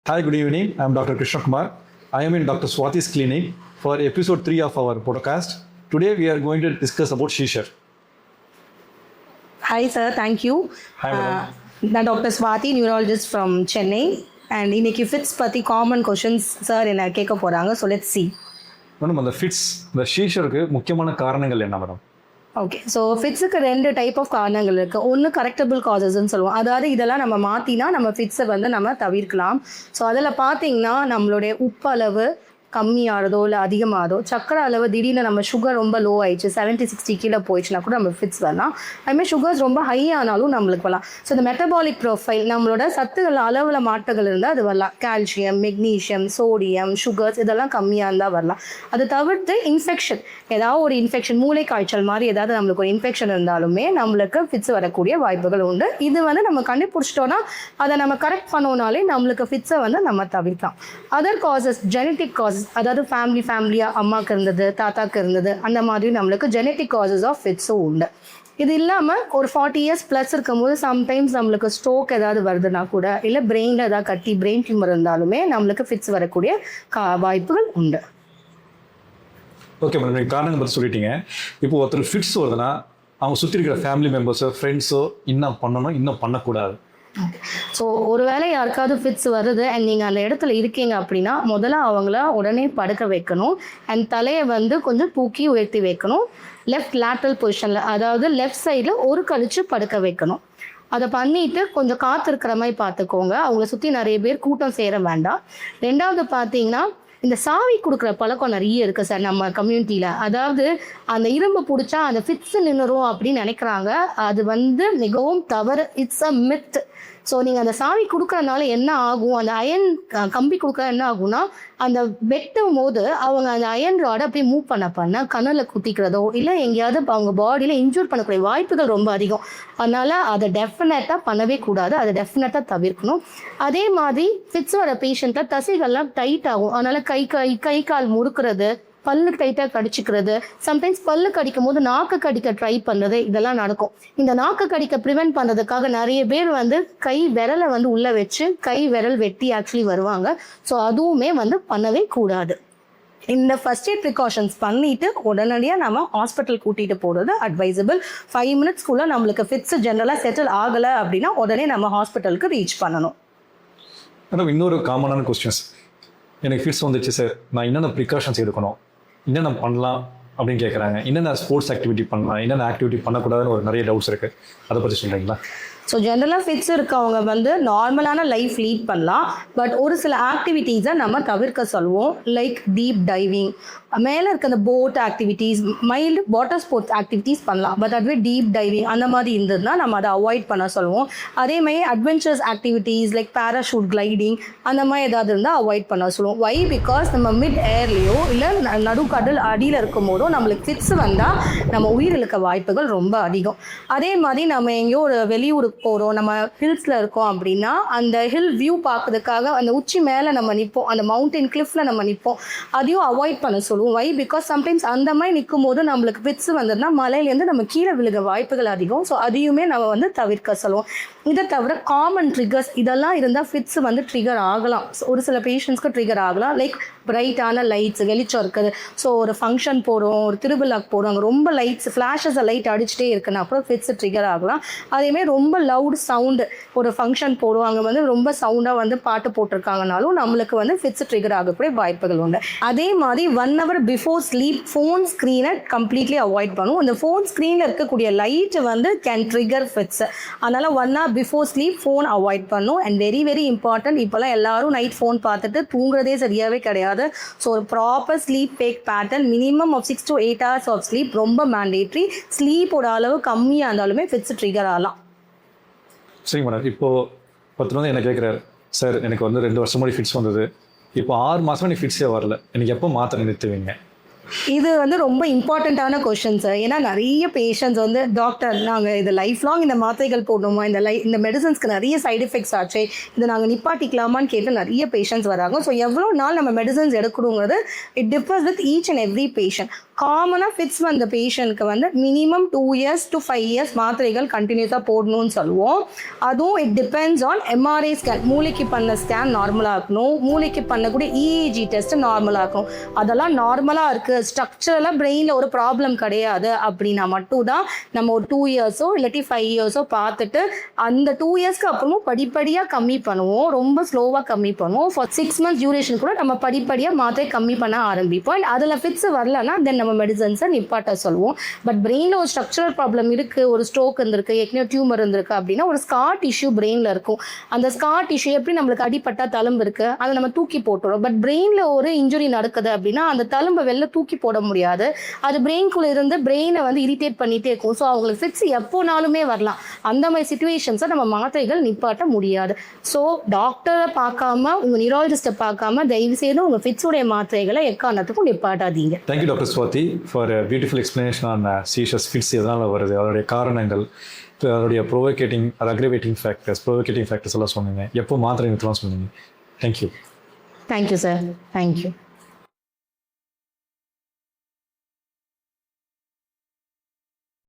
Hi, good evening. I'm Dr. Krishna Kumar. I am in Dr. Swati's clinic for episode 3 of our podcast. Today we are going to discuss about seizure. Hi sir, thank you. Hi, madam. நான் doctor Swathi neurologist from Chennai and இன்னைக்கு fits பற்றி common questions sir என்ன கேட்க போகிறாங்க. So let's see. Madam, அந்த fits, இந்த சீஷருக்கு முக்கியமான காரணங்கள் என்ன மேடம்? ஓகே, ஸோ ஃபிட்ஸுக்கு 2 டைப் ஆஃப் காரணங்கள் இருக்குது. ஒன்று கரெக்டபிள் காசஸ்ன்னு சொல்லுவோம். அதாவது இதெல்லாம் நம்ம மாற்றினா நம்ம ஃபிட்ஸை வந்து நம்ம தவிர்க்கலாம். ஸோ அதில் பார்த்தீங்கன்னா நம்மளுடைய உப்பளவு கம்மியாகிறதோ இல்லை அதிகமாகதோ, சக்கரை அளவு திடீர்னு நம்ம சுகர் ரொம்ப லோ ஆயிடுச்சு 70-60 கீழே போயிடுச்சுன்னா கூட நம்ம ஃபிட்ஸ் வரலாம். அதுமாதிரி சுகர்ஸ் ரொம்ப ஹை ஆனாலும் நம்மளுக்கு வரலாம். ஸோ இந்த மெட்டபாலிக் ப்ரொஃபைல் நம்மளோட சத்துகள் அளவில் மாற்றங்கள் இருந்தால் அது வரலாம். கால்சியம், மெக்னீஷியம், சோடியம், சுகர்ஸ் இதெல்லாம் கம்மியாக இருந்தால் வரலாம். அதை தவிர்த்து இன்ஃபெக்ஷன், ஏதாவது ஒரு இன்ஃபெக்ஷன், மூளை காய்ச்சல் மாதிரி ஏதாவது நம்மளுக்கு ஒரு இன்ஃபெக்ஷன் இருந்தாலுமே நம்மளுக்கு ஃபிட்ஸ் வரக்கூடிய வாய்ப்புகள் உண்டு. இது வந்து நம்ம கண்டுபிடிச்சிட்டோன்னா அதை நம்ம கரெக்ட் பண்ணோனாலே நம்மளுக்கு ஃபிட்ஸை வந்து நம்ம தவிர்க்கலாம். அதர் காசஸ், ஜெனட்டிக் காசஸ், அதாவது ஃபேமிலியாக அம்மாவுக்கு இருந்தது, தாத்தாக்கு இருந்தது, அந்த மாதிரி நம்மளுக்கு ஜெனட்டிக் காசஸ் ஆஃப் ஃபிட்ஸும் உண்டு. இது இல்லாமல் ஒரு 40 இயர்ஸ் ப்ளஸ் இருக்கும்போது சம்டைம்ஸ் நம்மளுக்கு ஸ்ட்ரோக் ஏதாவது வருதுன்னா கூட, இல்லை பிரெயினில் ஏதாவது கட்டி பிரெயின் டியூமர் இருந்தாலுமே நம்மளுக்கு ஃபிட்ஸ் வரக்கூடிய வாய்ப்புகள் உண்டு. ஓகே மேடம், நீங்கள் காரணங்கள் பற்றி சொல்லிட்டீங்க. இப்போ ஒருத்தர் ஃபிட்ஸ் வருதுன்னா அவங்க சுற்றி இருக்கிற ஃபேமிலி மெம்பர்ஸோ ஃப்ரெண்ட்ஸோ இன்னும் பண்ணணும், இன்னும் பண்ணக்கூடாது. ஸோ ஒரு வேளை யாருக்காவது ஃபிட்ஸ் வருது அண்ட் நீங்கள் அந்த இடத்துல இருக்கீங்க அப்படின்னா முதல்ல அவங்கள உடனே படுக்க வைக்கணும். அண்ட் தலையை வந்து கொஞ்சம் தூக்கி உயர்த்தி வைக்கணும். லெஃப்ட் லேட்ரல் பொசிஷனில், அதாவது லெஃப்ட் சைடில் ஒரு கழிச்சு படுக்க வைக்கணும். அதை பண்ணிவிட்டு கொஞ்சம் காற்று இருக்கிற மாதிரி பார்த்துக்கோங்க. அவங்கள சுற்றி நிறைய பேர் கூட்டம் சேர வேண்டாம். 2வது பார்த்தீங்கன்னா, இந்த சாவி கொடுக்குற பழக்கம் நிறைய இருக்குது சார் நம்ம கம்யூனிட்டியில். அதாவது அந்த இரும்பு பிடிச்சா அந்த ஃபிட்ஸ் நின்றுரும் அப்படின்னு நினைக்கிறாங்க. அது வந்து மிகவும் தவறு. It's a myth. ஸோ நீங்கள் அந்த சாவி கொடுக்குறதுனால என்ன ஆகும், அந்த அயன் கம்பி கொடுக்குற என்ன ஆகும்னா, அந்த வெட்டும் போது அவங்க அந்த அயன் ராடை அப்படியே மூவ் பண்ண கண்ணில் குத்திக்கிறதோ இல்லை எங்கேயாவது அவங்க பாடியில் இன்ஜூர் பண்ணக்கூடிய வாய்ப்புகள் ரொம்ப அதிகம். அதனால் அதை டெஃபினட்டாக பண்ணவே கூடாது. அதை டெஃபினட்டாக தவிர்க்கணும். அதே மாதிரி ஃபிட்ஸ் வர பேஷண்ட்டில் தசைகள்லாம் டைட் ஆகும். அதனால் கை கால் முறுக்கிறது, பல்லு டைட்டாக கடிச்சிக்கிறது, சம்டைம்ஸ் பல்லு கடிக்கும் போது நாக்கு கடிக்க ட்ரை பண்ணுறது, இதெல்லாம் நடக்கும். இந்த நாக்கு கடிக்க ப்ரிவென்ட் பண்ணுறதுக்காக நிறைய பேர் வந்து கை விரலை வந்து உள்ளே வச்சு கை விரல் வெட்டி ஆக்சுவலி வருவாங்க. ஸோ அதுவுமே வந்து பண்ணவே கூடாது. இந்த ஃபர்ஸ்ட் எய்ட் ப்ரிகாஷன்ஸ் பண்ணிவிட்டு உடனடியாக நம்ம ஹாஸ்பிட்டல் கூட்டிகிட்டு போகிறது அட்வைசபிள். 5 மினிட்ஸ்க்குள்ளே நம்மளுக்கு ஃபிட்ஸ் ஜென்ரலாக செட்டில் ஆகலை அப்படின்னா உடனே நம்ம ஹாஸ்பிட்டலுக்கு ரீச் பண்ணணும். மேடம், இன்னொரு காமனான கொஸ்டின்ஸ், எனக்கு ஃபிட்ஸ் வந்துச்சு சார், நான் என்னென்ன ப்ரிகாஷன்ஸ் எடுக்கணும், என்னென்ன பண்ணலாம் அப்படின்னு கேட்குறாங்க. என்னென்ன ஸ்போர்ட்ஸ் ஆக்டிவிட்டி பண்ணலாம், என்னென்ன ஆக்டிவிட்டி பண்ணக்கூடாதுன்னு ஒரு நிறைய டவுட்ஸ் இருக்குது. அதை பற்றி சொல்கிறீங்களா? ஸோ ஜென்ரலாக ஃபிட்ஸ் இருக்கவங்க வந்து நார்மலான லைஃப் லீட் பண்ணலாம். பட் ஒரு சில ஆக்டிவிட்டீஸை நம்ம தவிர்க்க சொல்லுவோம். லைக் டீப் டைவிங், மேலே இருக்க அந்த boat activities, mild water sports activities பண்ணலாம். பட் அதுவே டீப் டைவிங் அந்த மாதிரி இருந்ததுன்னா நம்ம அதை அவாய்ட் பண்ண சொல்லுவோம். அதேமாதிரி adventures activities like parachute gliding அந்த மாதிரி ஏதாவது இருந்தால் அவாய்ட் பண்ண சொல்லுவோம். வை? பிகாஸ் நம்ம மிட் ஏர்லேயோ இல்லை நடுக்கடல் அடியில் இருக்கும் போதோ நம்மளுக்கு ஃபிட்ஸ் வந்தால் நம்ம உயிரிழக்க வாய்ப்புகள் ரொம்ப அதிகம். அதே மாதிரி நம்ம எங்கேயோ ஒரு வெளியூருக்கு போகிறோம், நம்ம ஹில்ஸில் இருக்கோம் அப்படின்னா அந்த ஹில் வியூ பார்க்கறதுக்காக அந்த உச்சி மேலே நம்ம நிற்போம், அந்த மவுண்டன் கிளிஃபில் நம்ம நிற்போம். அதையும் அவாய்ட் பண்ண சொல்லுவோம். வை? பிகாஸ் சம்டைம்ஸ் அந்த மாதிரி நிற்கும் போது நம்மளுக்கு ஃபிட்ஸ் வந்ததுன்னா மலையிலேருந்து நம்ம கீழே விழுக வாய்ப்புகள் அதிகம். ஸோ அதையுமே நம்ம வந்து தவிர்க்க சொல்லுவோம். இதை தவிர காமன் ட்ரிகர்ஸ் இதெல்லாம் இருந்தால் ஃபிட்ஸ் வந்து ட்ரிகர் ஆகலாம். ஒரு சில பேஷண்ட்ஸ்க்கு ட்ரிகர் ஆகலாம். லைக் பிரைட்டான லைட்ஸ், வெளிச்சம் இருக்குது. ஸோ ஒரு ஃபங்க்ஷன் போகிறோம், ஒரு திருவிழாக்கு போகிறோம், அங்கே ரொம்ப லைட்ஸ் ஃப்ளாஷஸை லைட் அடிச்சுட்டே இருக்குன்னா அப்புறம் ஃபிட்ஸ் ட்ரிகர் ஆகலாம். அதேமாதிரி ரொம்ப லவுட் சவுண்டு, ஒரு ஃபங்க்ஷன் போகிறோம் அங்கே வந்து ரொம்ப சவுண்டாக வந்து பாட்டு போட்டிருக்காங்கனாலும் நம்மளுக்கு வந்து ஃபிட்ஸ் ட்ரிகர் ஆகக்கூடிய வாய்ப்புகள் உண்டு. அதே மாதிரி 1 hour பிஃபோர் ஸ்லீப் ஃபோன் ஸ்க்ரீனை கம்ப்ளீட்லி அவாய்ட் பண்ணுவோம். இந்த ஃபோன் ஸ்க்ரீனில் இருக்கக்கூடிய லைட்டு வந்து கேன் ட்ரிகர் ஃபிட்ஸ். அதனால் 1 hour before sleep phone avoid பண்ணும். அண்ட் வெரி வெரி இம்பார்ட்டன்ட், இப்போல்லாம் எல்லாரும் நைட் ஃபோன் பார்த்துட்டு தூங்குறதே சரியாகவே கிடையாது. ஸோ ஒரு proper sleep back pattern, minimum of 6 to 8 hours of sleep ரொம்ப மேண்டேட்ரி. ஸ்லீப்போட அளவு கம்மியாக இருந்தாலுமே ஃபிட்ஸ் ட்ரிகர் ஆகலாம். சரி மேடம், இப்போது ஒருத்தர் வந்து என்ன கேட்குறாரு, சார் எனக்கு வந்து 2 வருஷம் முன்னாடி ஃபிட்ஸ் வந்தது, இப்போ 6 மாதம் நீ ஃபிட்ஸே வரல, எனக்கு எப்போ மாத்திரை நிறுத்துவீங்க? இது வந்து ரொம்ப இம்பார்ட்டண்ட்டான கொஷின் சார். ஏன்னா நிறைய பேஷண்ட்ஸ் வந்து டாக்டர் நாங்கள் இது லைஃப் லாங் இந்த மாத்திரைகள் போடணுமா, இந்த மெடிசன்ஸ்க்கு நிறைய சைடு எஃபெக்ட்ஸ் ஆச்சு, இதை நாங்கள் நிப்பாட்டிக்கலாமான்னு கேட்டு நிறைய பேஷண்ட்ஸ் வராங்க. ஸோ எவ்வளோ நாள் நம்ம மெடிசன்ஸ் எடுக்கணுங்கிறது it differs with each and every patient. காமனாக ஃபிட்ஸ் வந்த பேஷண்ட்க்கு வந்து மினிமம் 2 years to 5 years மாத்திரைகள் கண்டினியூஸாக போடணும்னு சொல்லுவோம். அதுவும் it depends on MRI scan. மூளைக்கு பண்ண ஸ்கேன் நார்மலாக இருக்கணும், மூளைக்கு பண்ணக்கூடிய இஇஜி டெஸ்ட் நார்மலாக இருக்கணும். அதெல்லாம் நார்மலாக இருக்குது, ஸ்ட்ரக்சரலாக பிரெயினில் ஒரு ப்ராப்ளம் கிடையாது அப்படின்னா மட்டும்தான் நம்ம ஒரு 2 years இல்லாட்டி 5 years பார்த்துட்டு அந்த 2 yearsக்கு அப்புறமும் படிப்படியாக கம்மி பண்ணுவோம். ரொம்ப ஸ்லோவாக கம்மி பண்ணுவோம். ஃபார் 6 months டியூரேஷன் கூட நம்ம படிப்படியாக மாத்திரை கம்மி பண்ண ஆரம்பிப்போம். அதில் ஃபிட்ஸ் வரலன்னா தென் நம்ம மெடிசன்ஸை நிப்பாட்ட சொல்லுவோம். பட் பிரெயினில் ஒரு ஸ்ட்ரக்சரல் ப்ராப்ளம் இருக்குது, ஒரு ஸ்ட்ரோக் இருந்திருக்கு, ஏற்கனவே டியூமர் இருந்திருக்கு அப்படின்னா ஒரு ஸ்கார் டிஷ்யூ பிரெயினில் இருக்கும். அந்த ஸ்கார் டிஷ்யூ எப்படி நம்மளுக்கு அடிப்பட்டா தழும்பு இருக்குது அதை நம்ம தூக்கி போட்டுறோம். பட் பிரெயினில் ஒரு இன்ஜுரி நடக்குது அப்படின்னா அந்த தழும்பை வெளில தூக்கி போட முடியாது. அது பிரெயின்குள்ளே இருந்து பிரெயினை வந்து இரிட்டேட் பண்ணிகிட்டே இருக்கும். ஸோ அவங்களுக்கு ஃபிட்ஸ் எப்போனாலுமே வரலாம். அந்த மாதிரி சுச்சுவேஷன்ஸை நம்ம மாத்திரைகள் நிப்பாட்ட முடியாது. ஸோ டாக்டரை பார்க்காம உங்கள் நியூராலஜிஸ்ட்டை பார்க்காம தயவுசெய்து உங்கள் ஃபிட்ஸுடைய மாத்திரைகளை எக்காரணத்துக்கும் நிப்பாட்டாதீங்க. Thank you doctor Swathi for beautiful explanation on சீஷஸ் ஃபிட்ஸ் எதனால் வருது, அதோடைய காரணங்கள், அதோடைய அக்ரிவேட்டிங் ஃபேக்டர்ஸ் எல்லாம் சொன்னீங்க. எப்போ மாத்திரை நிறுத்தலாம் சொன்னீங்க. தேங்க்யூ. Thank you sir. தேங்க்யூ.